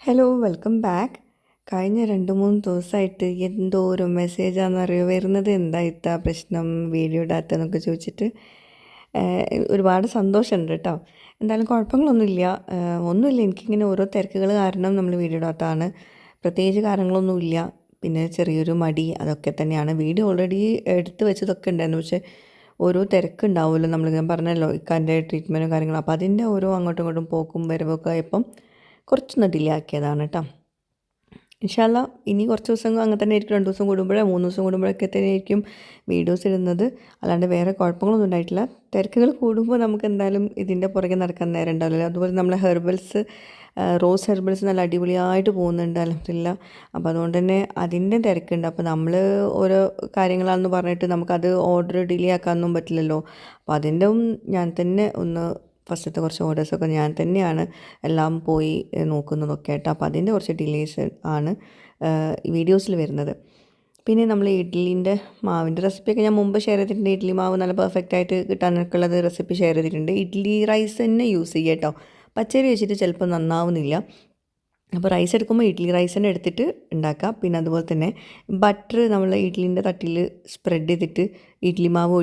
Hello welcome back. കഴിഞ്ഞ 2-3 ദിവസമായിട്ട് എന്തോരം മെസ്സേജാണെന്നറിയോ വരുന്നത്. എന്താ ഇത്ര പ്രശ്നം, വീഡിയോ ഇടാത്തതെന്നൊക്കെ ചോദിച്ചിട്ട് ഒരുപാട് സന്തോഷമുണ്ട് കേട്ടോ. എന്തായാലും കുഴപ്പങ്ങളൊന്നുമില്ല. ഒന്നുമില്ല, എനിക്കിങ്ങനെ ഓരോ തിരക്കുകൾ കാരണം നമ്മൾ വീഡിയോ ഇടാത്തതാണ്. പ്രത്യേകിച്ച് കാരണങ്ങളൊന്നുമില്ല. പിന്നെ ചെറിയൊരു മടി, അതൊക്കെ തന്നെയാണ്. വീഡിയോ ഓൾറെഡി എടുത്ത് വെച്ചതൊക്കെ ഉണ്ടായിരുന്നു. പക്ഷേ ഓരോ തിരക്കുണ്ടാവുമല്ലോ, നമ്മൾ ഞാൻ പറഞ്ഞല്ലോ ഇക്കാൻ്റെ ട്രീറ്റ്മെൻറ്റും കാര്യങ്ങളും. അപ്പോൾ അതിൻ്റെ ഓരോ അങ്ങോട്ടും ഇങ്ങോട്ടും പോക്കും വരവൊക്കെ ആയപ്പം കുറച്ചൊന്ന് ഡിലേ ആക്കിയതാണ് കേട്ടോ. ഇൻഷാ അല്ലാ ഇനി കുറച്ച് ദിവസം അങ്ങനെ തന്നെ ആയിരിക്കും. 2 ദിവസം കൂടുമ്പോഴോ 3 ദിവസം കൂടുമ്പോഴൊക്കെ തന്നെ ആയിരിക്കും വീഡിയോസ് ഇടുന്നത്. അല്ലാണ്ട് വേറെ കുഴപ്പങ്ങളൊന്നും ഉണ്ടായിട്ടില്ല. തിരക്കുകൾ കൂടുമ്പോൾ നമുക്ക് എന്തായാലും ഇതിൻ്റെ പുറകെ നടക്കാൻ നേരം ഉണ്ടാവില്ല. അതുപോലെ നമ്മളെ ഹെർബൽസ്, റോസ് ഹെർബൽസ് നല്ല അടിപൊളിയായിട്ട് പോകുന്നുണ്ട് അൽഹംദുലില്ലാ. അപ്പോൾ അതുകൊണ്ട് തന്നെ അതിൻ്റെ തിരക്കുണ്ട്. അപ്പോൾ നമ്മൾ ഓരോ കാര്യങ്ങളാണെന്ന് പറഞ്ഞിട്ട് നമുക്കത് ഓർഡർ ഡിലേ ആക്കാനൊന്നും പറ്റില്ലല്ലോ. അപ്പോൾ അതിൻ്റെ ഞാൻ തന്നെ ഒന്ന് ഫസ്റ്റത്തെ കുറച്ച് ഓർഡേഴ്സൊക്കെ ഞാൻ തന്നെയാണ് എല്ലാം പോയി നോക്കുന്നതൊക്കെ ആയിട്ട്. അപ്പോൾ അതിൻ്റെ കുറച്ച് ഡിലേസ് ആണ് ഈ വീഡിയോസിൽ വരുന്നത്. പിന്നെ നമ്മൾ ഇഡ്ഡലീൻ്റെ മാവിൻ്റെ റെസിപ്പിയൊക്കെ ഞാൻ മുമ്പ് ഷെയർ ചെയ്തിട്ടുണ്ട്. ഇഡ്ഡലി മാവ് നല്ല പെർഫെക്റ്റ് ആയിട്ട് കിട്ടാനൊക്കെ ഉള്ളത് റെസിപ്പി ഷെയർ ചെയ്തിട്ടുണ്ട്. ഇഡ്ഡലി റൈസ് തന്നെ യൂസ് ചെയ്യുക കേട്ടോ. പച്ചരി വെച്ചിട്ട് ചിലപ്പോൾ നന്നാവുന്നില്ല. അപ്പോൾ റൈസ് എടുക്കുമ്പോൾ ഇഡ്ഡലി റൈസ് തന്നെ എടുത്തിട്ട് ഉണ്ടാക്കുക. പിന്നെ അതുപോലെ തന്നെ ബട്ടർ നമ്മൾ ഇഡ്ഡലീൻ്റെ തട്ടിൽ സ്പ്രെഡ് ചെയ്തിട്ട് ഇഡ്ഡലി മാവ്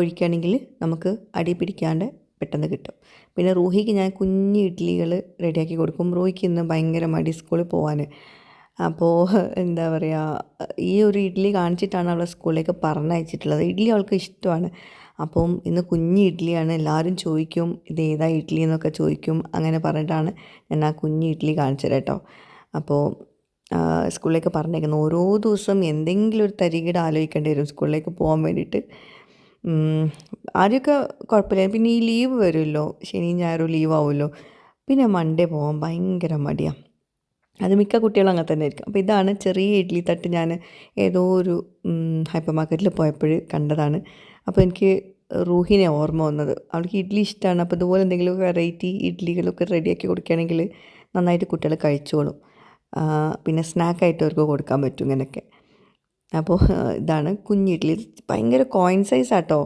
ഒഴിക്കുകയാണെങ്കിൽ നമുക്ക് അടി പിടിക്കാണ്ട് പെട്ടെന്ന് കിട്ടും. പിന്നെ റൂഹിക്ക് ഞാൻ കുഞ്ഞ് ഇഡ്ഡലികൾ റെഡിയാക്കി കൊടുക്കും. റൂഹിക്ക് ഇന്ന് ഭയങ്കര മടി സ്കൂളിൽ പോകാൻ. അപ്പോൾ എന്താ പറയുക, ഈ ഒരു ഇഡ്ഡലി കാണിച്ചിട്ടാണ് അവളെ സ്കൂളിലേക്ക് പറഞ്ഞയച്ചിട്ടുള്ളത്. ഇഡ്ഡലി അവൾക്ക് ഇഷ്ടമാണ്. അപ്പം ഇന്ന് കുഞ്ഞ് ഇഡ്ഡലിയാണ്. എല്ലാവരും ചോദിക്കും ഇത് ഏതാ ഇഡ്ഡലി എന്നൊക്കെ ചോദിക്കും. അങ്ങനെ പറഞ്ഞിട്ടാണ് ഞാൻ ആ കുഞ്ഞ് ഇഡ്ഡലി കാണിച്ചത് കേട്ടോ. അപ്പോൾ സ്കൂളിലേക്ക് പറഞ്ഞേക്കുന്നു. ഓരോ ദിവസം എന്തെങ്കിലും ഒരു തരികിട ആലോചിക്കേണ്ടി വരും സ്കൂളിലേക്ക് പോകാൻ വേണ്ടിയിട്ട്. ആദ്യമൊക്കെ കുഴപ്പമില്ല. പിന്നെ ഈ ലീവ് വരുമല്ലോ, ശനിയും ഞായറും ലീവ് ആവുമല്ലോ, പിന്നെ മൺഡേ പോകാൻ ഭയങ്കര മടിയാണ്. അത് മിക്ക കുട്ടികളും അങ്ങനെ തന്നെ ആയിരിക്കും. അപ്പോൾ ഇതാണ് ചെറിയ ഇഡ്ഡലി തട്ട്. ഞാൻ ഏതോ ഒരു ഹൈപ്പർ മാർക്കറ്റിൽ പോയപ്പോൾ കണ്ടതാണ്. അപ്പോൾ എനിക്ക് റൂഹിനെ ഓർമ്മ വന്നത്. അവൾക്ക് ഇഡ്ഡലി ഇഷ്ടമാണ്. അപ്പോൾ ഇതുപോലെ എന്തെങ്കിലും വെറൈറ്റി ഇഡ്ഡലികളൊക്കെ റെഡിയാക്കി കൊടുക്കുകയാണെങ്കിൽ നന്നായിട്ട് കുട്ടികൾ കഴിച്ചോളും. പിന്നെ സ്നാക്കായിട്ട് അവർക്ക് കൊടുക്കാൻ പറ്റും ഇങ്ങനെയൊക്കെ. അപ്പോൾ ഇതാണ് കുഞ്ഞ് ഇഡ്ഡലി. ഭയങ്കര കോയിൻ സൈസാട്ടോ,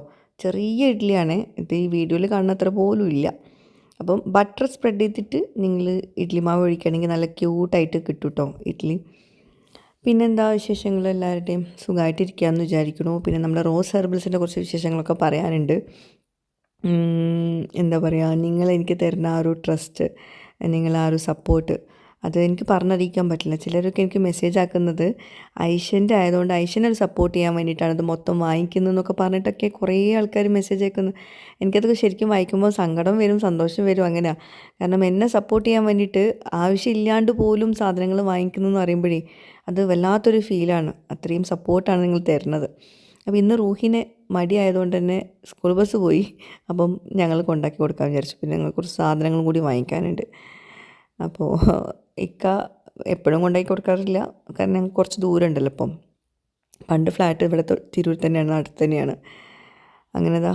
ചെറിയ ഇഡ്ഡലിയാണ് ഇത്. ഈ വീഡിയോയിൽ കാണുന്ന അത്ര പോലും ഇല്ല. അപ്പം ബട്ടർ സ്പ്രെഡ് ചെയ്തിട്ട് നിങ്ങൾ ഇഡ്ഡലി മാവ് ഒഴിക്കുകയാണെങ്കിൽ നല്ല ക്യൂട്ടായിട്ട് കിട്ടും കേട്ടോ ഇഡ്ഡലി. പിന്നെന്താ വിശേഷങ്ങൾ, എല്ലാവരുടെയും സുഖമായിട്ടിരിക്കുകയെന്ന് വിചാരിക്കണു. പിന്നെ നമ്മുടെ റോസ് ഹെർബൽസിൻ്റെ കുറച്ച് വിശേഷങ്ങളൊക്കെ പറയാനുണ്ട്. എന്താ പറയുക, നിങ്ങൾ എനിക്ക് തരുന്ന ആ ഒരു ട്രസ്റ്റ്, നിങ്ങൾ ആ ഒരു സപ്പോർട്ട്, അത് എനിക്ക് പറഞ്ഞറിയിക്കാൻ പറ്റില്ല. ചിലരൊക്കെ എനിക്ക് മെസ്സേജ് ആക്കുന്നത് ഐഷൻ്റെ ആയതുകൊണ്ട് ഐഷനെ ഒരു സപ്പോർട്ട് ചെയ്യാൻ വേണ്ടിയിട്ടാണ് ഇത് മൊത്തം വാങ്ങിക്കുന്നതെന്നൊക്കെ പറഞ്ഞിട്ടൊക്കെ കുറേ ആൾക്കാർ മെസ്സേജ് അയക്കുന്നത്. എനിക്കതൊക്കെ ശരിക്കും വായിക്കുമ്പോൾ സങ്കടം വരും, സന്തോഷം വരും. അങ്ങനെയാണ്. കാരണം എന്നെ സപ്പോർട്ട് ചെയ്യാൻ വേണ്ടിയിട്ട് ആവശ്യമില്ലാണ്ട് പോലും സാധനങ്ങൾ വാങ്ങിക്കുന്നതെന്ന് പറയുമ്പോഴേ അത് വല്ലാത്തൊരു ഫീലാണ്. അത്രയും സപ്പോർട്ടാണ് നിങ്ങൾ തരുന്നത്. അപ്പോൾ ഇന്ന് റൂഹിനെ മടി ആയതുകൊണ്ട് തന്നെ സ്കൂൾ ബസ് പോയി. അപ്പം ഞങ്ങൾ കൊണ്ടാക്കി കൊടുക്കാൻ വിചാരിച്ചു. പിന്നെ ഞങ്ങൾ കുറച്ച് സാധനങ്ങളും കൂടി വാങ്ങിക്കാനുണ്ട്. അപ്പോൾ ഇക്ക എപ്പോഴും കൊണ്ടാക്കി കൊടുക്കാറില്ല, കാരണം ഞങ്ങൾക്ക് കുറച്ച് ദൂരം ഉണ്ടല്ലോ. ഇപ്പം പണ്ട് ഫ്ലാറ്റ് ഇവിടെ തിരൂർ തന്നെയാണ്, അടുത്ത് തന്നെയാണ്. അങ്ങനെതാ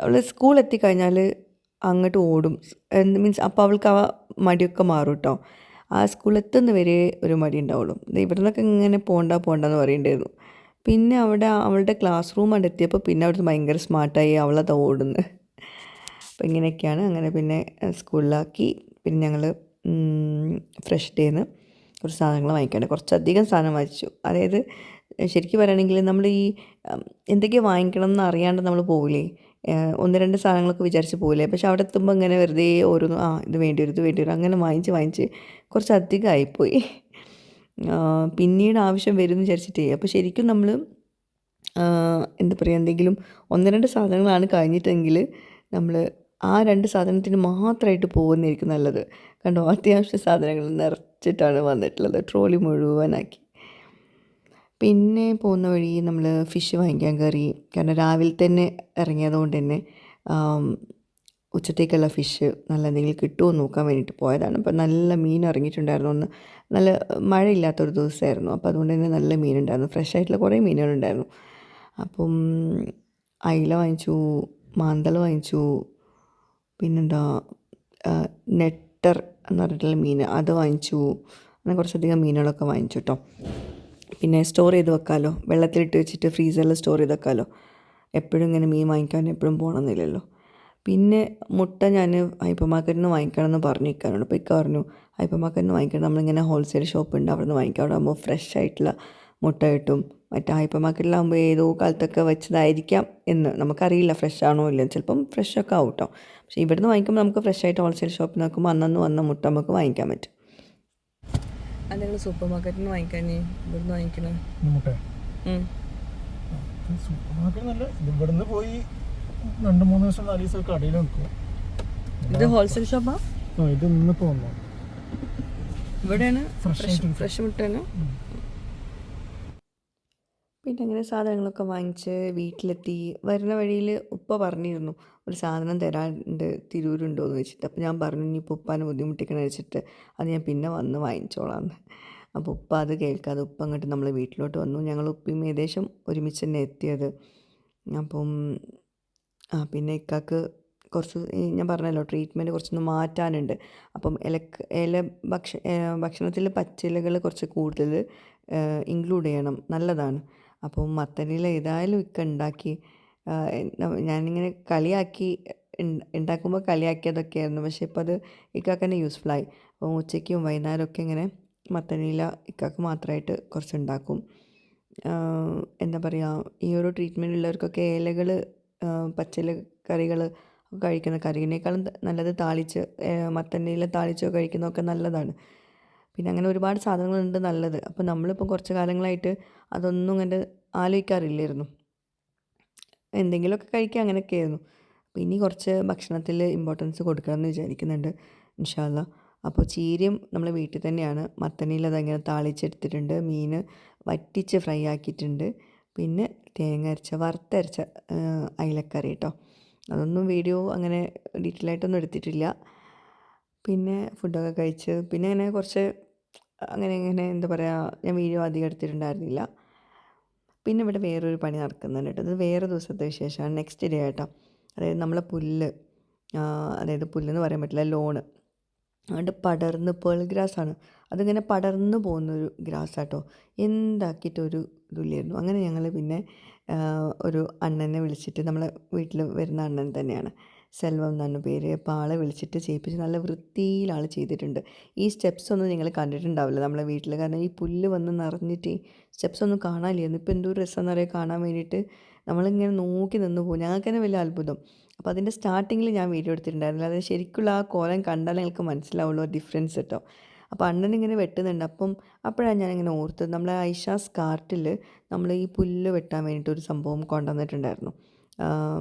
അവൾ സ്കൂൾ എത്തിക്കഴിഞ്ഞാൽ അങ്ങോട്ട് ഓടും. മീൻസ് അപ്പോൾ അവൾക്ക് ആ മടിയൊക്കെ മാറും കേട്ടോ. ആ സ്കൂളെത്തുന്ന വരെ ഒരു മടി ഉണ്ടാവുള്ളൂ. ഇവിടെ നിന്നൊക്കെ ഇങ്ങനെ പോണ്ടെന്ന് പറയണ്ടായിരുന്നു. പിന്നെ അവിടെ അവളുടെ ക്ലാസ് റൂം അവിടെ എത്തിയപ്പോൾ പിന്നെ അവിടുന്ന് ഭയങ്കര സ്മാർട്ടായി അവളത് ഓടുന്നു. അപ്പോൾ ഇങ്ങനെയൊക്കെയാണ്. അങ്ങനെ പിന്നെ സ്കൂളിലാക്കി. പിന്നെ ഞങ്ങൾ ഫ്രഷ് ഡേന്ന് കുറച്ച് സാധനങ്ങൾ വാങ്ങിക്കാണ്ട് കുറച്ചധികം സാധനം വാങ്ങിച്ചു. അതായത് ശരിക്കും പറയുകയാണെങ്കിൽ നമ്മൾ ഈ എന്തൊക്കെയാണ് വാങ്ങിക്കണം എന്ന് അറിയാണ്ട് നമ്മൾ പോകില്ലേ, 1-2 സാധനങ്ങളൊക്കെ വിചാരിച്ച് പോകില്ലേ. പക്ഷെ അവിടെ എത്തുമ്പോൾ ഇങ്ങനെ വെറുതെ ഓരോന്ന് ഇത് വേണ്ടി വരും അങ്ങനെ വാങ്ങിച്ച് കുറച്ചധികം ആയിപ്പോയി. പിന്നീട് ആവശ്യം വരും എന്ന് വിചാരിച്ചിട്ടേ. അപ്പോൾ ശരിക്കും നമ്മൾ എന്താ പറയുക, എന്തെങ്കിലും 1-2 സാധനങ്ങളാണ് കഴിഞ്ഞിട്ടെങ്കിൽ നമ്മൾ ആ 2 സാധനത്തിന് മാത്രമായിട്ട് പോകുന്നതായിരിക്കും നല്ലത്. കണ്ടോ, അത്യാവശ്യ സാധനങ്ങൾ നിറച്ചിട്ടാണ് വന്നിട്ടുള്ളത്, ട്രോളി മുഴുവനാക്കി. പിന്നെ പോകുന്ന വഴി നമ്മൾ ഫിഷ് വാങ്ങിക്കാൻ കയറി. കാരണം രാവിലെ തന്നെ ഇറങ്ങിയതുകൊണ്ട് തന്നെ ഉച്ചത്തേക്കുള്ള ഫിഷ് നല്ല എന്തെങ്കിലും കിട്ടുമോ നോക്കാൻ വേണ്ടിയിട്ട് പോയതാണ്. അപ്പോൾ നല്ല മീൻ ഇറങ്ങിയിട്ടുണ്ടായിരുന്നു. ഒന്ന് നല്ല മഴയില്ലാത്തൊരു ദിവസമായിരുന്നു. അപ്പോൾ അതുകൊണ്ട് തന്നെ നല്ല മീനുണ്ടായിരുന്നു. ഫ്രഷ് ആയിട്ടുള്ള കുറേ മീനുകളുണ്ടായിരുന്നു. അപ്പം അയില വാങ്ങിച്ചു, മാന്തൾ വാങ്ങിച്ചു, പിന്നെന്താ നെട്ടർ എന്ന് പറഞ്ഞിട്ടുള്ള മീൻ അത് വാങ്ങിച്ചു. അങ്ങനെ കുറച്ചധികം മീനുകളൊക്കെ വാങ്ങിച്ചു കേട്ടോ. പിന്നെ സ്റ്റോർ ചെയ്ത് വെക്കാമല്ലോ, വെള്ളത്തിലിട്ട് വെച്ചിട്ട് ഫ്രീസറിൽ സ്റ്റോർ ചെയ്ത് വെക്കാമല്ലോ. എപ്പോഴും ഇങ്ങനെ മീൻ വാങ്ങിക്കാൻ എപ്പോഴും പോകണമെന്നില്ലല്ലോ. പിന്നെ മുട്ട ഞാൻ ഹൈപ്പർ മാർക്കറ്റിൽ നിന്ന് വാങ്ങിക്കണം എന്ന് പറഞ്ഞിരിക്കാനുണ്ട്. അപ്പോൾ ഇക്ക പറഞ്ഞു ഹൈപ്പർ മാർക്കറ്റിൽ നിന്ന് വാങ്ങിക്കണം, നമ്മളിങ്ങനെ ഹോൾസെയിൽ ഷോപ്പ് ഉണ്ട് അവിടെ നിന്ന് വാങ്ങിക്കാം, അവിടെ ആകുമ്പോൾ ഫ്രഷ് ആയിട്ടുള്ള മുട്ട കിട്ടും. മറ്റേ ഹൈപ്പർ മാർക്കറ്റിലാകുമ്പോൾ ഏതോ കാലത്തൊക്കെ വെച്ചതായിരിക്കാം എന്ന് നമുക്കറിയില്ല, ഫ്രഷ് ആണോ ഇല്ല, ചിലപ്പം ഫ്രഷൊക്കെ ആവും കേട്ടോ. പക്ഷേ ഇവിടുന്ന് വാങ്ങിക്കുമ്പോൾ നമുക്ക് ഫ്രഷ് ആയിട്ട് ഹോൾസെയിൽ ഷോപ്പിൽ നോക്കുമ്പോൾ അന്നന്ന് വന്ന മുട്ട നമുക്ക് വാങ്ങിക്കാൻ പറ്റും. അത് നിങ്ങൾ സൂപ്പർ മാർക്കറ്റിൽ നിന്ന് വാങ്ങിക്കാൻ ഇവിടുന്ന് വാങ്ങിക്കണേ മുട്ട സൂപ്പർ മാർക്കറ്റ് നല്ല ഇവിടുന്ന് പോയി 2-3 ദിവസം 4 ദിവസം കടയിൽ നിൽക്കും. ഇത് ഹോൾസെയിൽ ഷോപ്പാ? ഇത് ഇന്നിപ്പോൾ വന്നു. ഇവിടെയാണ് ഫ്രഷ് മുട്ടയാണ്. പിന്നെ അങ്ങനെ സാധനങ്ങളൊക്കെ വാങ്ങിച്ച് വീട്ടിലെത്തി. വരുന്ന വഴിയിൽ ഉപ്പ പറഞ്ഞിരുന്നു ഒരു സാധനം തരാനുണ്ട്, തിരൂരുണ്ടോ എന്ന് വെച്ചിട്ട്. അപ്പോൾ ഞാൻ പറഞ്ഞു ഇനിയിപ്പോൾ ഉപ്പാനെ ബുദ്ധിമുട്ടിക്കണ വെച്ചിട്ട് അത് ഞാൻ പിന്നെ വന്ന് വാങ്ങിച്ചോളാന്ന്. അപ്പോൾ ഉപ്പ അത് കേൾക്കാതെ ഉപ്പ അങ്ങോട്ട് നമ്മളെ വീട്ടിലോട്ട് വന്നു. ഞങ്ങൾ ഉപ്പയും ഏകദേശം ഒരുമിച്ച് തന്നെ എത്തിയത്. അപ്പം പിന്നെ ഇക്കാക്ക് കുറച്ച് ഞാൻ പറഞ്ഞല്ലോ ട്രീറ്റ്മെൻറ്റ് കുറച്ചൊന്ന് മാറ്റാനുണ്ട്. അപ്പം ഭക്ഷണത്തിൽ പച്ചിലകൾ കുറച്ച് കൂടുതൽ ഇൻക്ലൂഡ് ചെയ്യണം, നല്ലതാണ്. അപ്പം മത്തനില ഏതായാലും ഇക്ക ഉണ്ടാക്കി. ഞാനിങ്ങനെ കളിയാക്കി ഉണ്ടാക്കുമ്പോൾ കളിയാക്കിയതൊക്കെയായിരുന്നു, പക്ഷേ ഇപ്പോൾ അത് ഇക്കാക്ക് തന്നെ യൂസ്ഫുള്ളായി. അപ്പം ഉച്ചയ്ക്കും വൈകുന്നേരമൊക്കെ ഇങ്ങനെ മത്തനില ഇക്കാക്ക് മാത്രമായിട്ട് കുറച്ച് ഉണ്ടാക്കും. എന്താ പറയുക, ഈ ഒരു ട്രീറ്റ്മെൻറ്റ് ഉള്ളവർക്കൊക്കെ ഇലകൾ പച്ചില കറികൾ കഴിക്കുന്ന കറിനേക്കാളും നല്ലത് താളിച്ച് മത്തനില താളിച്ചോ കഴിക്കുന്നതൊക്കെ നല്ലതാണ്. പിന്നെ അങ്ങനെ ഒരുപാട് സാധനങ്ങളുണ്ട് നല്ലത്. അപ്പോൾ നമ്മളിപ്പോൾ കുറച്ച് കാലങ്ങളായിട്ട് അതൊന്നും അങ്ങനെ ആലോചിക്കാറില്ലായിരുന്നു, എന്തെങ്കിലുമൊക്കെ കഴിക്കുക അങ്ങനെയൊക്കെയായിരുന്നു. അപ്പോൾ ഇനി കുറച്ച് ഭക്ഷണത്തിൽ ഇമ്പോർട്ടൻസ് കൊടുക്കണമെന്ന് വിചാരിക്കുന്നുണ്ട് ഇൻഷാ അല്ലാ. അപ്പോൾ ചീരയും നമ്മളെ വീട്ടിൽ തന്നെയാണ്. മത്തനില അതങ്ങനെ താളിച്ചെടുത്തിട്ടുണ്ട്, മീൻ വറ്റിച്ച് ഫ്രൈ ആക്കിയിട്ടുണ്ട്, പിന്നെ തേങ്ങ അരച്ച വറുത്തരച്ച അയിലക്കറി കേട്ടോ. അതൊന്നും വീഡിയോ അങ്ങനെ ഡീറ്റെയിൽ ആയിട്ടൊന്നും എടുത്തിട്ടില്ല. പിന്നെ ഫുഡൊക്കെ കഴിച്ച് പിന്നെ അങ്ങനെ കുറച്ച് അങ്ങനെ എന്താ പറയുക, ഞാൻ വീഡിയോ അധികം എടുത്തിട്ടുണ്ടായിരുന്നില്ല. പിന്നെ ഇവിടെ വേറൊരു പണി നടക്കുന്നുണ്ട് കേട്ടോ. അത് വേറെ ദിവസത്തെ വിശേഷമാണ്, നെക്സ്റ്റ് ഡേ കേട്ടോ. അതായത് നമ്മളെ അതായത് പുല്ലെന്ന് പറയാൻ പറ്റില്ല, ലോണ് അതുകൊണ്ട് പടർന്ന് പേൾ ഗ്രാസാണ്. അതിങ്ങനെ പടർന്ന് പോകുന്നൊരു ഗ്രാസാട്ടോ. എന്താക്കിയിട്ടൊരു ഇതില്ലായിരുന്നു. അങ്ങനെ ഞങ്ങൾ പിന്നെ ഒരു അണ്ണനെ വിളിച്ചിട്ട്, നമ്മളെ വീട്ടിൽ വരുന്ന അണ്ണൻ തന്നെയാണ്, സെൽവം എന്നാണ് പേര്. അപ്പോൾ ആളെ വിളിച്ചിട്ട് ചെയ്യിപ്പിച്ച് നല്ല വൃത്തിയിൽ ആൾ ചെയ്തിട്ടുണ്ട്. ഈ സ്റ്റെപ്സ് ഒന്നും നിങ്ങൾ കണ്ടിട്ടുണ്ടാവില്ല നമ്മളെ വീട്ടിൽ, കാരണം ഈ പുല്ല് വന്ന് നിറഞ്ഞിട്ട് സ്റ്റെപ്സ് ഒന്നും കാണാനില്ലായിരുന്നു. ഇപ്പോൾ എന്തോ രസം എന്നറിയാൻ കാണാൻ വേണ്ടിയിട്ട് നമ്മളിങ്ങനെ നോക്കി നിന്ന് പോകും. ഞങ്ങൾക്ക് തന്നെ വലിയ അത്ഭുതം. അപ്പോൾ അതിൻ്റെ സ്റ്റാർട്ടിങ്ങിൽ ഞാൻ വീഡിയോ എടുത്തിട്ടുണ്ടായിരുന്നില്ല. അത് ശരിക്കുള്ള ആ കോലം കണ്ടാൽ നിങ്ങൾക്ക് മനസ്സിലാവുള്ളൂ ഡിഫറൻസ് കേട്ടോ. അപ്പോൾ അണ്ണനിങ്ങനെ വെട്ടുന്നുണ്ട്. അപ്പോഴാണ് ഞാനിങ്ങനെ ഓർത്തത്, നമ്മളെ ഐഷാസ് കാർട്ടിൽ നമ്മൾ ഈ പുല്ല് വെട്ടാൻ വേണ്ടിയിട്ടൊരു സംഭവം കൊണ്ടുവന്നിട്ടുണ്ടായിരുന്നു.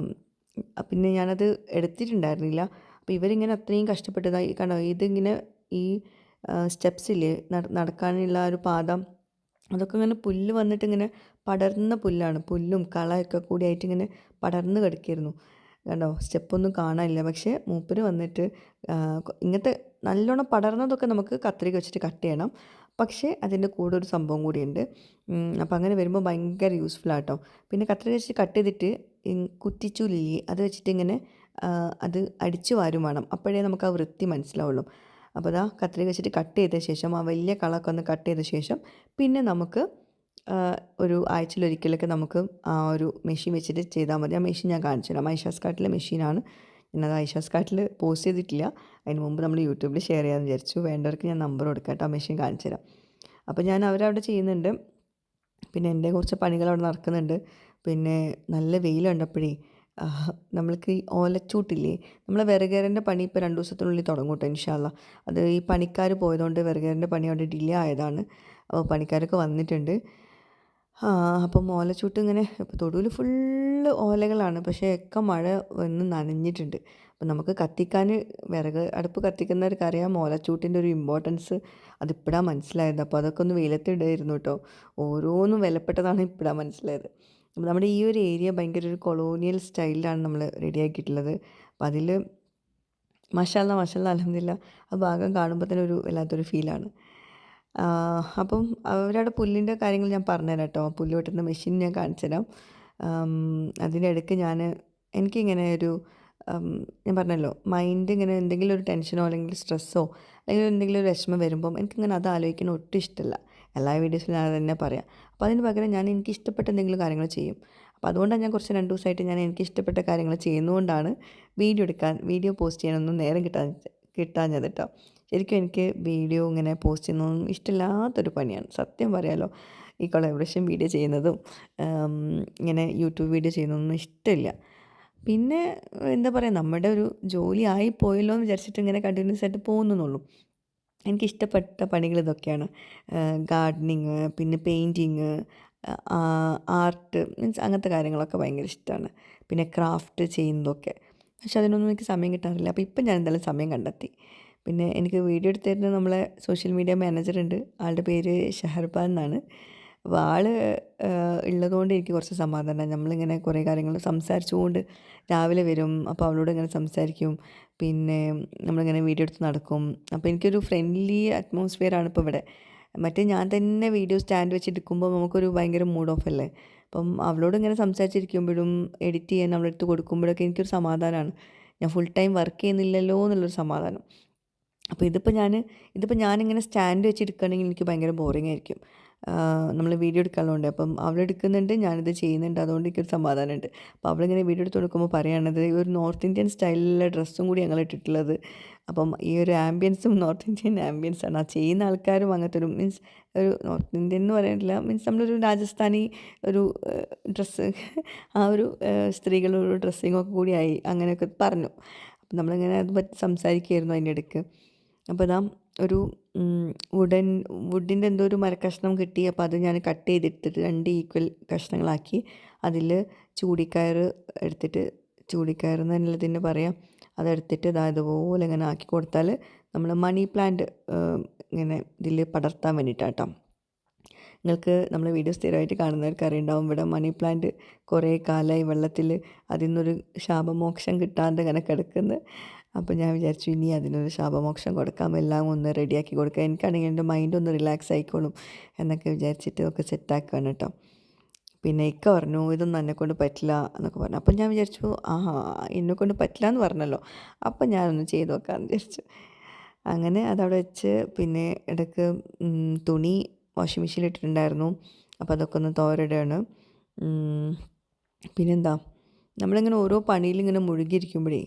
പിന്നെ ഞാനത് എടുത്തിട്ടുണ്ടായിരുന്നില്ല. അപ്പോൾ ഇവരിങ്ങനെ അത്രയും കഷ്ടപ്പെട്ടതായി കണ്ടോ, ഇതിങ്ങനെ ഈ സ്റ്റെപ്സില്ലേ നടക്കാനുള്ള ഒരു പാത, അതൊക്കെ ഇങ്ങനെ പുല്ല് വന്നിട്ട് ഇങ്ങനെ പടർന്ന പുല്ലാണ്, പുല്ലും കളയൊക്കെ കൂടിയായിട്ട് ഇങ്ങനെ പടർന്ന് കിടക്കായിരുന്നു. കണ്ടോ, സ്റ്റെപ്പൊന്നും കാണാനില്ല. പക്ഷേ മൂപ്പര് വന്നിട്ട് ഇങ്ങനത്തെ നല്ലോണം പടർന്നതൊക്കെ നമുക്ക് കത്രിക വെച്ചിട്ട് കട്ട് ചെയ്യണം. പക്ഷേ അതിൻ്റെ കൂടെ ഒരു സംഭവം കൂടിയുണ്ട്. അപ്പോൾ അങ്ങനെ വരുമ്പോൾ ഭയങ്കര യൂസ്ഫുൾ ആട്ടോ. പിന്നെ കത്രിക വെച്ച് കട്ട് ചെയ്തിട്ട് കുറ്റിച്ചൂലില്ലേ അത് വെച്ചിട്ട് ഇങ്ങനെ അത് അടിച്ചു വാരും വേണം, അപ്പോഴേ നമുക്ക് ആ വൃത്തി മനസ്സിലാവുള്ളൂ. അപ്പോൾ അതാ കത്രിക വെച്ചിട്ട് കട്ട് ചെയ്ത ശേഷം ആ വലിയ കളൊക്കെ ഒന്ന് കട്ട് ചെയ്ത ശേഷം പിന്നെ നമുക്ക് ഒരു ആഴ്ചയിലൊരിക്കലൊക്കെ നമുക്ക് ആ ഒരു മെഷീൻ വെച്ചിട്ട് ചെയ്താൽ മതി. ആ മെഷീൻ ഞാൻ കാണിച്ചു തരാം. ഐഷാസ് കാർട്ടിലെ മെഷീനാണ്. ഞാനത് ഐഷാസ് കാർട്ടിൽ പോസ്റ്റ് ചെയ്തിട്ടില്ല, അതിന് മുമ്പ് നമ്മൾ യൂട്യൂബിൽ ഷെയർ ചെയ്യാമെന്ന് വിചാരിച്ചു. വേണ്ടവർക്ക് ഞാൻ നമ്പർ കൊടുക്കാം കേട്ടോ, ആ മെഷീൻ കാണിച്ചു തരാം. അപ്പോൾ ഞാൻ അവരവിടെ ചെയ്യുന്നുണ്ട്. പിന്നെ എൻ്റെ കുറച്ച് പണികൾ അവിടെ നടക്കുന്നുണ്ട്. പിന്നെ നല്ല വെയിലുണ്ടപ്പോഴേ നമ്മൾക്ക് ഈ ഓലച്ചൂട്ടില്ലേ, നമ്മളെ വിറകേറിൻ്റെ പണി ഇപ്പോൾ 2 ദിവസത്തിനുള്ളിൽ തുടങ്ങും കേട്ടോ ഇൻഷാ അല്ലാ. അത് ഈ പണിക്കാർ പോയതുകൊണ്ട് വിറകേറിൻ്റെ പണി അവിടെ ഡിലേ ആയതാണ്. അപ്പോൾ പണിക്കാരൊക്കെ വന്നിട്ടുണ്ട്. അപ്പം ഓലച്ചൂട്ട് ഇങ്ങനെ ഇപ്പോൾ തൊടുവിൽ ഫുള്ള് ഓലകളാണ്, പക്ഷേ ഒക്കെ മഴ വന്ന് നനഞ്ഞിട്ടുണ്ട്. അപ്പം നമുക്ക് കത്തിക്കാൻ വിറക് അടുപ്പ് കത്തിക്കുന്നവർക്ക് അറിയാം ഓലച്ചൂട്ടിൻ്റെ ഒരു ഇമ്പോർട്ടൻസ്, അതിപ്പോഴാണ് മനസ്സിലായത്. അപ്പോൾ അതൊക്കെ ഒന്ന് വെയിലത്തിടായിരുന്നു കേട്ടോ. ഓരോന്നും വിലപ്പെട്ടതാണ് ഇപ്പോഴാണ് മനസ്സിലായത്. അപ്പോൾ നമ്മുടെ ഈ ഒരു ഏരിയ ഭയങ്കര ഒരു കൊളോണിയൽ സ്റ്റൈലിലാണ് നമ്മൾ റെഡിയാക്കിയിട്ടുള്ളത്. അപ്പം അതിൽ മാഷാ അല്ലാ അൽഹംദുലില്ലാ ആ ഭാഗം കാണുമ്പോൾ തന്നെ ഒരു വല്ലാത്തൊരു ഫീലാണ്. അപ്പം അവരവിടെ പുല്ലിൻ്റെ കാര്യങ്ങൾ ഞാൻ പറഞ്ഞുതരാം കേട്ടോ. പുല്ല് വെട്ടുന്ന മെഷീൻ ഞാൻ കാണിച്ചു തരാം. അതിനിടയ്ക്ക് എനിക്കിങ്ങനെ ഞാൻ പറഞ്ഞല്ലോ, മൈൻഡ് ഇങ്ങനെ എന്തെങ്കിലും ഒരു ടെൻഷനോ അല്ലെങ്കിൽ സ്ട്രെസ്സോ അല്ലെങ്കിൽ എന്തെങ്കിലും ഒരു വിഷമം വരുമ്പം എനിക്കിങ്ങനെ അത് ആലോചിക്കാൻ ഒട്ടും ഇഷ്ടമല്ല. എല്ലാ വീഡിയോസിലും ഞാൻ തന്നെ പറയാം. അപ്പോൾ അതിന് പകരം എനിക്ക് ഇഷ്ടപ്പെട്ട എന്തെങ്കിലും കാര്യങ്ങൾ ചെയ്യും. അപ്പോൾ അതുകൊണ്ടാണ് ഞാൻ കുറച്ച് 2 ദിവസമായിട്ട് ഞാൻ എനിക്ക് ഇഷ്ടപ്പെട്ട കാര്യങ്ങൾ ചെയ്യുന്നതുകൊണ്ടാണ് വീഡിയോ പോസ്റ്റ് ചെയ്യാനൊന്നും നേരം കിട്ടാഞ്ഞത് കേട്ടോ. ശരിക്കും എനിക്ക് വീഡിയോ ഇങ്ങനെ പോസ്റ്റ് ചെയ്യുന്നതൊന്നും ഇഷ്ടമില്ലാത്തൊരു പണിയാണ്, സത്യം പറയാലോ. ഈ കൊളാബറേഷൻ വീഡിയോ ചെയ്യുന്നതും ഇങ്ങനെ യൂട്യൂബ് വീഡിയോ ചെയ്യുന്നതൊന്നും ഇഷ്ടമില്ല. പിന്നെ എന്താ പറയുക, നമ്മുടെ ഒരു ജോലി ആയിപ്പോയല്ലോ എന്ന് വിചാരിച്ചിട്ട് ഇങ്ങനെ കണ്ടിന്യൂസ് ആയിട്ട് പോകുന്നുള്ളൂ. എനിക്കിഷ്ടപ്പെട്ട പണികൾ ഇതൊക്കെയാണ്. ഗാർഡനിങ്, പിന്നെ പെയിൻറ്റിങ്, ആർട്ട്, മീൻസ് അങ്ങനത്തെ കാര്യങ്ങളൊക്കെ ഭയങ്കര ഇഷ്ടമാണ്. പിന്നെ ക്രാഫ്റ്റ് ചെയ്യുന്നതൊക്കെ. പക്ഷെ അതിനൊന്നും എനിക്ക് സമയം കിട്ടാറില്ല. അപ്പോൾ ഇപ്പം ഞാൻ എന്തായാലും സമയം കണ്ടെത്തി. പിന്നെ എനിക്ക് വീഡിയോ എടുത്ത് തരുന്ന നമ്മളെ സോഷ്യൽ മീഡിയ മാനേജറുണ്ട്, ആളുടെ പേര് ഷഹർബാൻ എന്നാണ്. അപ്പോൾ ആൾ ഉള്ളതുകൊണ്ട് എനിക്ക് കുറച്ച് സമാധാനമാണ്. നമ്മളിങ്ങനെ കുറേ കാര്യങ്ങൾ സംസാരിച്ചുകൊണ്ട് രാവിലെ വരും. അപ്പോൾ അവളോട് ഇങ്ങനെ സംസാരിക്കും. പിന്നെ നമ്മളിങ്ങനെ വീഡിയോ എടുത്ത് നടക്കും. അപ്പോൾ എനിക്കൊരു ഫ്രണ്ട്ലി അറ്റ്മോസ്ഫിയറാണ് ഇപ്പോൾ ഇവിടെ. മറ്റേ ഞാൻ തന്നെ വീഡിയോ സ്റ്റാൻഡ് വെച്ചെടുക്കുമ്പോൾ നമുക്കൊരു ഭയങ്കര മൂഡ് ഓഫ് അല്ലേ. അപ്പം അവളോട് ഇങ്ങനെ സംസാരിച്ചിരിക്കുമ്പോഴും എഡിറ്റ് ചെയ്യാൻ നമ്മളെടുത്ത് കൊടുക്കുമ്പോഴൊക്കെ എനിക്കൊരു സമാധാനമാണ്. ഞാൻ ഫുൾ ടൈം വർക്ക് ചെയ്യുന്നില്ലല്ലോ എന്നുള്ളൊരു സമാധാനം. അപ്പോൾ ഇതിപ്പോൾ ഞാനിങ്ങനെ സ്റ്റാൻഡ് വെച്ചെടുക്കുകയാണെങ്കിൽ എനിക്ക് ഭയങ്കര ബോറിംഗ് ആയിരിക്കും. നമ്മൾ വീഡിയോ എടുക്കാനുള്ളതുകൊണ്ട്. അപ്പം അവളെടുക്കുന്നുണ്ട്, ഞാനിത് ചെയ്യുന്നുണ്ട്, അതുകൊണ്ട് എനിക്കൊരു സമാധാനമുണ്ട്. അപ്പോൾ അവളിങ്ങനെ വീഡിയോ എടുത്ത് കൊടുക്കുമ്പോൾ പറയുകയാണത് ഒരു നോർത്ത് ഇന്ത്യൻ സ്റ്റൈലിലുള്ള ഡ്രസ്സും കൂടി ഞങ്ങൾ ഇട്ടിട്ടുള്ളത്. അപ്പം ഈ ഒരു ആംബിയൻസും നോർത്ത് ഇന്ത്യൻ ആംബിയൻസാണ്. ആ ചെയ്യുന്ന ആൾക്കാരും അങ്ങനത്തെ ഒരു മീൻസ് ഒരു നോർത്ത് ഇന്ത്യൻ എന്ന് പറയാനില്ല, മീൻസ് നമ്മളൊരു രാജസ്ഥാനി ഒരു ഡ്രസ്സ്, ആ ഒരു സ്ത്രീകളുടെ ഡ്രസ്സിങ്ങൊക്കെ കൂടിയായി അങ്ങനെയൊക്കെ പറഞ്ഞു. അപ്പം നമ്മളിങ്ങനെ അത് പറ്റി സംസാരിക്കുകയായിരുന്നു അതിൻ്റെ ഇടയ്ക്ക്. അപ്പോൾ ഇതാ ഒരു വുഡിൻ്റെ എന്തോ ഒരു മരക്കഷ്ണം കിട്ടി. അപ്പോൾ അത് ഞാൻ കട്ട് ചെയ്തെടുത്തിട്ട് 2 ഈക്വൽ കഷ്ണങ്ങളാക്കി അതിൽ ചൂടിക്കയർ എടുത്തിട്ട്, ചൂടിക്കയർ എന്ന് തന്നെയല്ലേ ഇതിന് പറയാം, അതെടുത്തിട്ട് ഇതുപോലെ ഇങ്ങനെ ആക്കി കൊടുത്താൽ നമ്മൾ മണി പ്ലാന്റ് ഇങ്ങനെ ഇതിൽ പടർത്താൻ വേണ്ടിയിട്ടാണ് കേട്ടോ. നിങ്ങൾക്ക് നമ്മളെ വീഡിയോ സ്ഥിരമായിട്ട് കാണുന്നവർക്ക് അറിയുണ്ടാവും, ഇവിടെ മണി പ്ലാന്റ് കുറേ കാലമായി വെള്ളത്തിൽ അതിൽ നിന്നൊരു ശാപമോക്ഷം കിട്ടാണ്ട് ഇങ്ങനെ കിടക്കുന്നു. അപ്പോൾ ഞാൻ വിചാരിച്ചു ഇനി അതിനൊരു ശാപമോക്ഷം കൊടുക്കാം, എല്ലാം ഒന്ന് റെഡിയാക്കി കൊടുക്കാം, എനിക്കാണെങ്കിൽ എൻ്റെ മൈൻഡ് ഒന്ന് റിലാക്സ് ആയിക്കോളും എന്നൊക്കെ വിചാരിച്ചിട്ട് ഒക്കെ സെറ്റാക്കുകയാണ് കേട്ടോ. പിന്നെ ഇക്ക പറഞ്ഞു ഇതൊന്നും എന്നെക്കൊണ്ട് പറ്റില്ല എന്നൊക്കെ പറഞ്ഞു. അപ്പം ഞാൻ വിചാരിച്ചു എന്നെക്കൊണ്ട് പറ്റില്ല എന്ന് പറഞ്ഞല്ലോ, അപ്പം ഞാനൊന്ന് ചെയ്ത് നോക്കാമെന്ന് വിചാരിച്ചു. അങ്ങനെ അതവിടെ വെച്ച് പിന്നെ ഇടയ്ക്ക് തുണി വാഷിംഗ് മെഷീനിൽ ഇട്ടിട്ടുണ്ടായിരുന്നു. അപ്പോൾ അതൊക്കെ ഒന്ന് തോരയിടുകയാണ്. പിന്നെന്താ, നമ്മളിങ്ങനെ ഓരോ പണിയിലിങ്ങനെ മുഴുകിയിരിക്കുമ്പോഴേ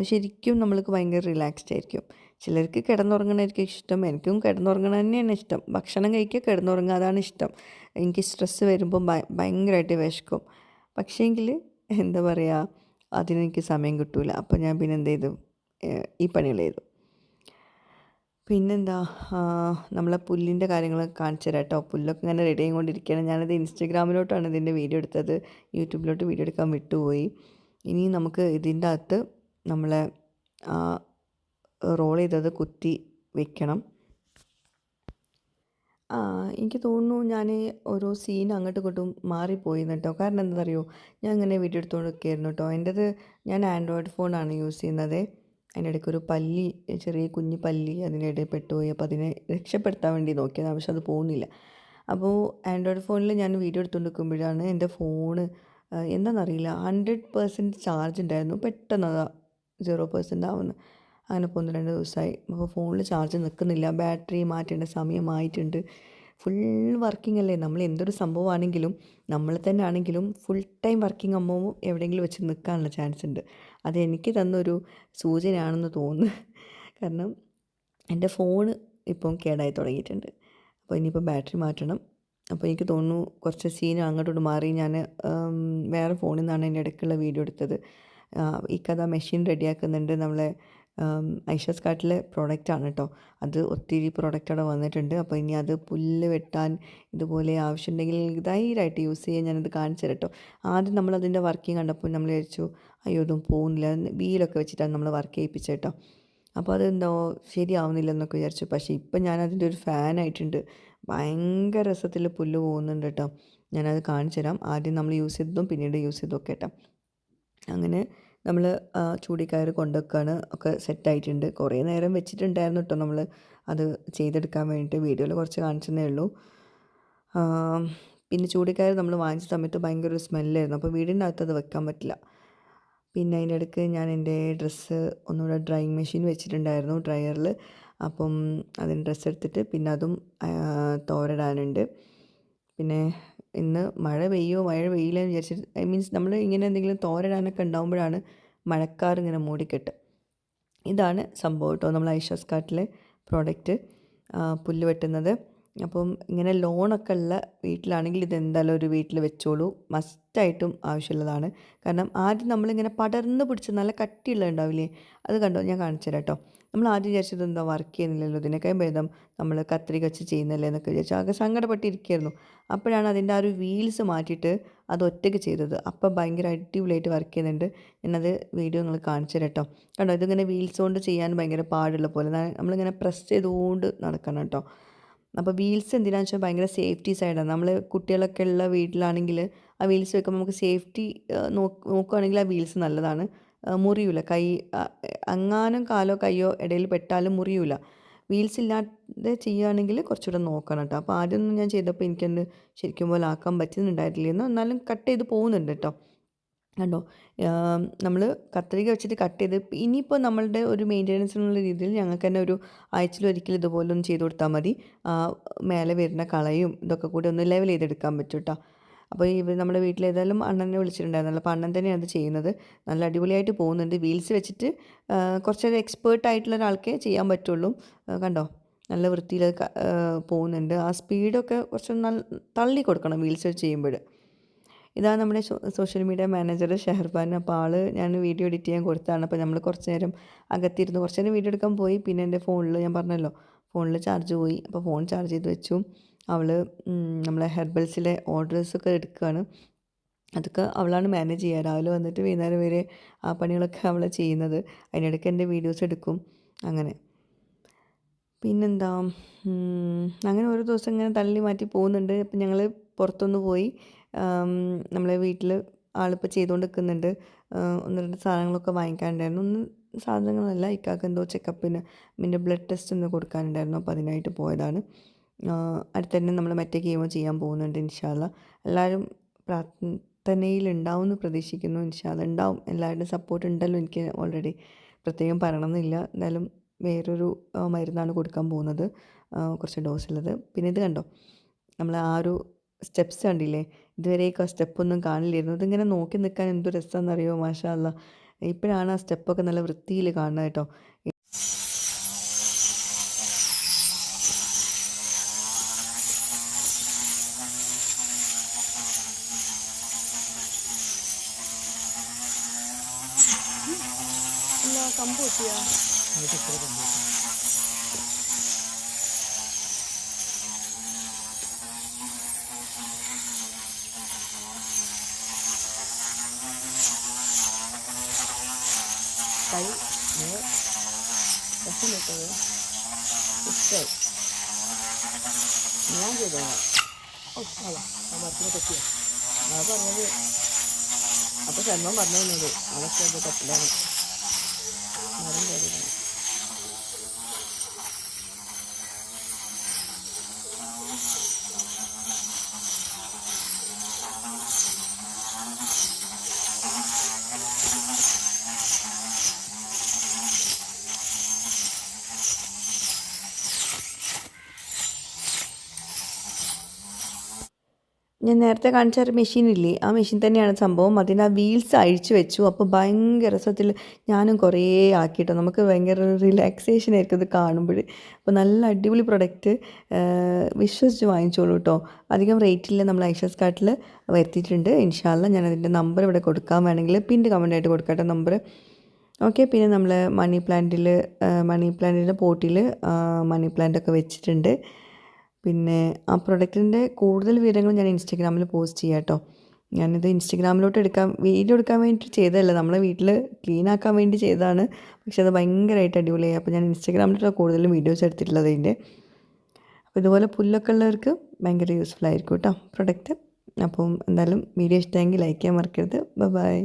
ശരിക്കും നമ്മൾക്ക് ഭയങ്കര റിലാക്സ്ഡ് ആയിരിക്കും. ചിലർക്ക് കിടന്നുറങ്ങണമായിരിക്കും ഇഷ്ടം, എനിക്കും കിടന്നുറങ്ങണ തന്നെയാണ് ഇഷ്ടം. ഭക്ഷണം കഴിക്കുക, കിടന്നുറങ്ങുക, അതാണ് ഇഷ്ടം. എനിക്ക് സ്ട്രെസ്സ് വരുമ്പം ഭയങ്കരമായിട്ട് വിശക്കും. പക്ഷേങ്കിൽ എന്താ പറയുക, അതിനെനിക്ക് സമയം കിട്ടില്ല. അപ്പോൾ ഞാൻ പിന്നെ എന്ത് ചെയ്തു, ഈ പണികൾ ചെയ്തു. പിന്നെന്താ, നമ്മളെ പുല്ലിൻ്റെ കാര്യങ്ങൾ കാണിച്ചു തരാം കേട്ടോ. പുല്ലൊക്കെ ഇങ്ങനെ റെഡി ആയിക്കൊണ്ടിരിക്കുകയാണ്. ഞാനത് ഇൻസ്റ്റഗ്രാമിലോട്ടാണ് ഇതിൻ്റെ വീഡിയോ എടുത്തത്, യൂട്യൂബിലോട്ട് വീഡിയോ എടുക്കാൻ വിട്ടുപോയി. ഇനി നമുക്ക് ഇതിൻ്റെ അകത്ത് നമ്മളെ റോൾ ചെയ്തത് കുത്തി വെക്കണം. എനിക്ക് തോന്നുന്നു ഞാൻ ഓരോ സീൻ അങ്ങോട്ടും ഇങ്ങോട്ടും മാറിപ്പോയി കേട്ടോ. കാരണം എന്താണെന്നറിയോ, ഞാൻ ഇങ്ങനെ വീഡിയോ എടുത്തുകൊണ്ട് നിൽക്കുകയായിരുന്നു കേട്ടോ. എൻ്റേത് ഞാൻ ആൻഡ്രോയിഡ് ഫോണാണ് യൂസ് ചെയ്യുന്നത്. അതിൻ്റെ ഇടയ്ക്ക് ഒരു പല്ലി, ചെറിയ കുഞ്ഞു പല്ലി അതിൻ്റെ ഇടയിൽ പെട്ടുപോയി. അപ്പോൾ അതിനെ രക്ഷപ്പെടുത്താൻ വേണ്ടി നോക്കിയതാണ്, പക്ഷെ അത് പോകുന്നില്ല. അപ്പോൾ ആൻഡ്രോയിഡ് ഫോണിൽ ഞാൻ വീഡിയോ എടുത്തുകൊണ്ട് നിൽക്കുമ്പോഴാണ് എൻ്റെ ഫോണ് എന്താണെന്നറിയില്ല 100% ചാർജ് ഉണ്ടായിരുന്നു, പെട്ടെന്ന് 0% ആവുന്നു. അങ്ങനെ ഇപ്പോൾ 1-2 ദിവസമായി. അപ്പോൾ ഫോണിൽ ചാർജ് നിൽക്കുന്നില്ല, ബാറ്ററി മാറ്റേണ്ട സമയമായിട്ടുണ്ട്. ഫുൾ വർക്കിംഗ് അല്ലേ, നമ്മൾ എന്തൊരു സംഭവമാണെങ്കിലും നമ്മൾ തന്നെ ആണെങ്കിലും ഫുൾ ടൈം വർക്കിംഗ് ആകുമ്പോൾ എവിടെയെങ്കിലും വെച്ച് നിൽക്കാനുള്ള ചാൻസ് ഉണ്ട്. അത് എനിക്ക് തന്നൊരു സൂചനയാണെന്ന് തോന്നുന്നു. കാരണം എൻ്റെ ഫോണ് ഇപ്പം കേടായി തുടങ്ങിയിട്ടുണ്ട്. അപ്പോൾ ഇനിയിപ്പോൾ ബാറ്ററി മാറ്റണം. അപ്പോൾ എനിക്ക് തോന്നുന്നു കുറച്ച് സീൻ അങ്ങോട്ടോട്ട് മാറി ഞാൻ വേറെ ഫോണിൽ നിന്നാണ് എൻ്റെ ഇടയ്ക്കുള്ള വീഡിയോ എടുത്തത്. ഈ കഥ മെഷീൻ റെഡിയാക്കുന്നുണ്ട്, നമ്മളെ ഐഷസ് കാട്ടിലെ പ്രോഡക്റ്റാണ് കേട്ടോ. അത് ഒത്തിരി പ്രോഡക്റ്റ് അവിടെ വന്നിട്ടുണ്ട്. അപ്പോൾ ഇനി അത് പുല്ല് വെട്ടാൻ ഇതുപോലെ ആവശ്യമുണ്ടെങ്കിൽ ധൈര്യമായിട്ട് യൂസ് ചെയ്യാൻ ഞാനത് കാണിച്ചു തരാം കേട്ടോ. ആദ്യം നമ്മളതിൻ്റെ വർക്കിംഗ് കണ്ടപ്പോൾ നമ്മൾ വിചാരിച്ചു അയ്യോ ഇതും പോകുന്നില്ല, വീലൊക്കെ വെച്ചിട്ടാണ് നമ്മൾ വർക്ക് ചെയ്യിപ്പിച്ചത് കേട്ടോ. അപ്പോൾ അതെന്തോ ശരിയാവുന്നില്ല എന്നൊക്കെ വിചാരിച്ചു. പക്ഷേ ഇപ്പം ഞാനതിൻ്റെ ഒരു ഫാനായിട്ടുണ്ട്. ഭയങ്കര രസത്തിൽ പുല്ല് പോകുന്നുണ്ട് കേട്ടോ. ഞാനത് കാണിച്ചു തരാം. ആദ്യം നമ്മൾ യൂസ് ചെയ്തതും പിന്നീട് യൂസ് ചെയ്തതൊക്കെ കേട്ടോ. അങ്ങനെ നമ്മൾ ചൂടിക്കയർ കൊണ്ടുവെക്കുകയാണ്, ഒക്കെ സെറ്റായിട്ടുണ്ട്. കുറേ നേരം വെച്ചിട്ടുണ്ടായിരുന്നു കേട്ടോ നമ്മൾ അത് ചെയ്തെടുക്കാൻ വേണ്ടിയിട്ട്. വീഡിയോയിൽ കുറച്ച് കാണിച്ചതേ ഉള്ളൂ. പിന്നെ ചൂടിക്കയർ നമ്മൾ വാങ്ങിച്ച സമയത്ത് ഭയങ്കര ഒരു സ്മെല്ലായിരുന്നു. അപ്പോൾ വീടിൻ്റെ അകത്ത് അത് വെക്കാൻ പറ്റില്ല. പിന്നെ അതിൻ്റെ ഇടയ്ക്ക് ഞാൻ എൻ്റെ ഡ്രസ്സ് ഒന്നുകൂടെ ഡ്രൈയിങ് മെഷീൻ വെച്ചിട്ടുണ്ടായിരുന്നു, ഡ്രയറിൽ. അപ്പം അതിന് ഡ്രസ്സ് എടുത്തിട്ട് പിന്നെ അതും തോരടാനുണ്ട്. പിന്നെ ഇന്ന് മഴ പെയ്യില്ല എന്ന് വിചാരിച്ചിട്ട് മീൻസ് നമ്മൾ ഇങ്ങനെ എന്തെങ്കിലും തോരടാനൊക്കെ ഉണ്ടാകുമ്പോഴാണ് മഴക്കാർ ഇങ്ങനെ മൂടിക്കെട്ട്. ഇതാണ് സംഭവം കേട്ടോ, നമ്മൾ ഐഷസ് കാട്ടിലെ പ്രോഡക്റ്റ് പുല്ല് വെട്ടുന്നത്. അപ്പം ഇങ്ങനെ ലോണൊക്കെ ഉള്ള വീട്ടിലാണെങ്കിൽ ഇതെന്തായാലും ഒരു വീട്ടിൽ വെച്ചോളൂ, മസ്റ്റായിട്ടും ആവശ്യമുള്ളതാണ്. കാരണം ആദ്യം നമ്മളിങ്ങനെ പടർന്ന് പിടിച്ച് നല്ല കട്ടിയുള്ള ഉണ്ടാവില്ലേ, അത് കണ്ടോ, ഞാൻ കാണിച്ചു തരാം കേട്ടോ. നമ്മൾ ആദ്യം വിചാരിച്ചത് എന്താ വർക്ക് ചെയ്യുന്നില്ലല്ലോ, ഇതിനൊക്കെ ഭേദം നമ്മൾ കത്രിക വെച്ച് ചെയ്യുന്നില്ലേ എന്നൊക്കെ വിചാരിച്ചു ആകെ സങ്കടപ്പെട്ടിരിക്കുകയായിരുന്നു. അപ്പോഴാണ് അതിൻ്റെ ആ ഒരു വീൽസ് മാറ്റിയിട്ട് അത് ഒറ്റയ്ക്ക് ചെയ്തത്. അപ്പം ഭയങ്കര അടിപൊളിയായിട്ട് വർക്ക് ചെയ്യുന്നുണ്ട്. ഞാനത് വീഡിയോ നിങ്ങൾ കാണിച്ചു തരാം കേട്ടോ. കണ്ടോ, ഇതിങ്ങനെ വീൽസ് കൊണ്ട് ചെയ്യാൻ ഭയങ്കര പാടുള്ള പോലെ നമ്മളിങ്ങനെ പ്രസ് ചെയ്തുകൊണ്ട് നടക്കണം കേട്ടോ. അപ്പോൾ വീൽസ് എന്തിനാണെന്ന് വെച്ചാൽ ഭയങ്കര സേഫ്റ്റി സൈഡാണ്. നമ്മൾ കുട്ടികളൊക്കെ ഉള്ള വീട്ടിലാണെങ്കിൽ ആ വീൽസ് വെക്കുമ്പോൾ നമുക്ക് സേഫ്റ്റി നോക്കുകയാണെങ്കിൽ ആ വീൽസ് നല്ലതാണ്. മുറിയൂല, കൈ അങ്ങാനും കാലോ കയ്യോ ഇടയിൽ പെട്ടാലും മുറിയൂല. വീൽസ് ഇല്ലാതെ ചെയ്യുകയാണെങ്കിൽ കുറച്ചുകൂടെ നോക്കണം കേട്ടോ. അപ്പോൾ ആദ്യമൊന്നും ഞാൻ ചെയ്തപ്പോൾ എനിക്കത് ശരിക്കും പോലെ ആക്കാൻ പറ്റുന്നുണ്ടായിട്ടില്ലെന്ന്, എന്നാലും കട്ട് ചെയ്ത് പോകുന്നുണ്ട് കേട്ടോ. കണ്ടോ, നമ്മൾ കത്രിക വെച്ചിട്ട് കട്ട് ചെയ്ത് ഇനിയിപ്പോൾ നമ്മളുടെ ഒരു മെയിൻ്റെനൻസിനുള്ള രീതിയിൽ ഞങ്ങൾക്ക് തന്നെ ഒരു ആഴ്ചയിലൊരിക്കൽ ഇതുപോലെ ഒന്ന് ചെയ്ത് കൊടുത്താൽ മതി. മേലെ വരുന്ന കളയും ഇതൊക്കെ കൂടി ഒന്ന് ലെവൽ ചെയ്തെടുക്കാൻ പറ്റും കേട്ടോ. അപ്പോൾ നമ്മുടെ വീട്ടിലേതായാലും അണ്ണനെ വിളിച്ചിട്ടുണ്ടായിരുന്നല്ലോ, അപ്പോൾ അണ്ണൻ തന്നെയാണ് അത് ചെയ്യുന്നത്. നല്ല അടിപൊളിയായിട്ട് പോകുന്നുണ്ട്. വീൽസ് വെച്ചിട്ട് കുറച്ചൊരു എക്സ്പേർട്ട് ആയിട്ടുള്ള ഒരാൾക്കേ ചെയ്യാൻ പറ്റുള്ളൂ. കണ്ടോ, നല്ല വൃത്തിയിൽ പോകുന്നുണ്ട്. ആ സ്പീഡൊക്കെ കുറച്ച് തള്ളി കൊടുക്കണം വീൽസ് ചെയ്യുമ്പോൾ. ഇതാണ് നമ്മുടെ സോഷ്യൽ മീഡിയ മാനേജർ ഷെഹർബാൻ. അപ്പോൾ ഞാൻ വീഡിയോ എഡിറ്റ് ചെയ്യാൻ കൊടുത്തതാണ്. അപ്പോൾ നമ്മൾ കുറച്ച് നേരം അകത്തിരുന്ന് കുറച്ച് നേരം വീഡിയോ എടുക്കാൻ പോയി. പിന്നെ എൻ്റെ ഫോണിൽ ഞാൻ പറഞ്ഞല്ലോ, ഫോണിൽ ചാർജ് പോയി. അപ്പോൾ ഫോൺ ചാർജ് ചെയ്ത് വെച്ചു. അവൾ നമ്മളെ ഹെർബൽസിലെ ഓർഡേഴ്സൊക്കെ എടുക്കുകയാണ്. അതൊക്കെ അവളാണ് മാനേജ് ചെയ്യുക. രാവിലെ വന്നിട്ട് വൈകുന്നേരം വരെ ആ പണികളൊക്കെ അവൾ ചെയ്യുന്നത്. അതിനിടയ്ക്ക് എൻ്റെ വീഡിയോസ് എടുക്കും. അങ്ങനെ പിന്നെന്താ, അങ്ങനെ ഓരോ ദിവസം ഇങ്ങനെ തള്ളി മാറ്റി പോകുന്നുണ്ട്. അപ്പം ഞങ്ങൾ പുറത്തൊന്ന് പോയി. നമ്മളെ വീട്ടിൽ ആളിപ്പോൾ ചെയ്തുകൊണ്ട് നിൽക്കുന്നുണ്ട്. ഒന്ന് രണ്ട് സാധനങ്ങളൊക്കെ വാങ്ങിക്കാനുണ്ടായിരുന്നു. സാധനങ്ങളല്ല, ഇക്കാക്ക് എന്തോ ചെക്കപ്പിന് പിന്നെ ബ്ലഡ് ടെസ്റ്റ് ഒന്ന് കൊടുക്കാനുണ്ടായിരുന്നു. അപ്പോൾ അതിനായിട്ട് പോയതാണ്. അടുത്ത് തന്നെ നമ്മൾ മറ്റേ കീമോ ചെയ്യാൻ പോകുന്നുണ്ട് ഇൻഷാ അല്ലാ. എല്ലാവരും പ്രാർത്ഥനയിലുണ്ടാവും എന്ന് പ്രതീക്ഷിക്കുന്നു. ഇൻഷാ അല്ലാ ഉണ്ടാവും. എല്ലാവരുടെയും സപ്പോർട്ട് ഉണ്ടല്ലോ എനിക്ക് ഓൾറെഡി, പ്രത്യേകം പറയണമെന്നില്ല. എന്തായാലും വേറൊരു മരുന്നാണ് കൊടുക്കാൻ പോകുന്നത്, കുറച്ച് ഡോസുള്ളത്. പിന്നെ ഇത് കണ്ടോ, നമ്മൾ ആ ഒരു സ്റ്റെപ്സ് കണ്ടില്ലേ, ഇതുവരെയൊക്കെ ആ സ്റ്റെപ്പൊന്നും കാണില്ലായിരുന്നു. ഇതിങ്ങനെ നോക്കി നിൽക്കാൻ എന്ത് രസമാണെന്നറിയോ, മാഷാ അല്ലാ. ഇപ്പോഴാണ് ആ സ്റ്റെപ്പൊക്കെ നല്ല വൃത്തിയിൽ കാണുന്നത് കേട്ടോ. കമ്പ് പൊട്ടിയാ കൈ രസമിട്ടത് ഇഷ്ടമായി. ഞാൻ ചെയ്തോളാം. മരത്തിനെ പറ്റിയ ഞാൻ പറഞ്ഞത് അപ്പോൾ ശർമ്മ പറഞ്ഞു തന്നത് അതൊക്കെ അത് പറ്റില്ലാണ്. മരം കയറി ഞാൻ നേരത്തെ കാണിച്ച ഒരു മെഷീനില്ലേ, ആ മെഷീൻ തന്നെയാണ് സംഭവം. അതിന് ആ വീൽസ് അഴിച്ചു വെച്ചു. അപ്പോൾ ഭയങ്കര രസത്തിൽ ഞാനും കുറേ ആക്കിയിട്ടോ. നമുക്ക് ഭയങ്കര റിലാക്സേഷൻ ആയിരിക്കും ഇത് കാണുമ്പോൾ. അപ്പോൾ നല്ല അടിപൊളി പ്രൊഡക്റ്റ്, വിശ്വസിച്ച് വാങ്ങിച്ചോളൂ കേട്ടോ. അധികം റേറ്റിൽ നമ്മൾ ഐഷസ് കാർട്ടിൽ വരുത്തിയിട്ടുണ്ട്. ഇൻഷാ അല്ലാ ഞാൻ അതിൻ്റെ നമ്പർ ഇവിടെ കൊടുക്കാൻ വേണമെങ്കിൽ പിന്നീട് കമൻ്റായിട്ട് കൊടുക്കട്ടെ നമ്പർ. ഓക്കെ, പിന്നെ നമ്മൾ മണി പ്ലാന്റിൻ്റെ പോട്ടിൽ മണി പ്ലാന്റൊക്കെ വെച്ചിട്ടുണ്ട്. പിന്നെ ആ പ്രൊഡക്റ്റിൻ്റെ കൂടുതൽ വിവരങ്ങൾ ഞാൻ ഇൻസ്റ്റഗ്രാമിൽ പോസ്റ്റ് ചെയ്യാം കേട്ടോ. ഞാനിത് ഇൻസ്റ്റഗ്രാമിലോട്ട് വീഡിയോ എടുക്കാൻ വേണ്ടിയിട്ട് ചെയ്തതല്ല, നമ്മളെ വീട്ടിൽ ക്ലീൻ ആക്കാൻ വേണ്ടി ചെയ്തതാണ്. പക്ഷെ അത് ഭയങ്കരമായിട്ട് അടിപൊളിയായി. അപ്പോൾ ഞാൻ ഇൻസ്റ്റഗ്രാമിലോട്ട് കൂടുതലും വീഡിയോസ് എടുത്തിട്ടുള്ളത് അതിൻ്റെ. അപ്പോൾ ഇതുപോലെ പുല്ലൊക്കെ ഉള്ളവർക്ക് ഭയങ്കര യൂസ്ഫുൾ ആയിരിക്കും കേട്ടോ പ്രൊഡക്റ്റ്. അപ്പം എന്തായാലും വീഡിയോ ഇഷ്ടമെങ്കിൽ ലൈക്ക് ചെയ്യാൻ മറക്കരുത്. ബൈ.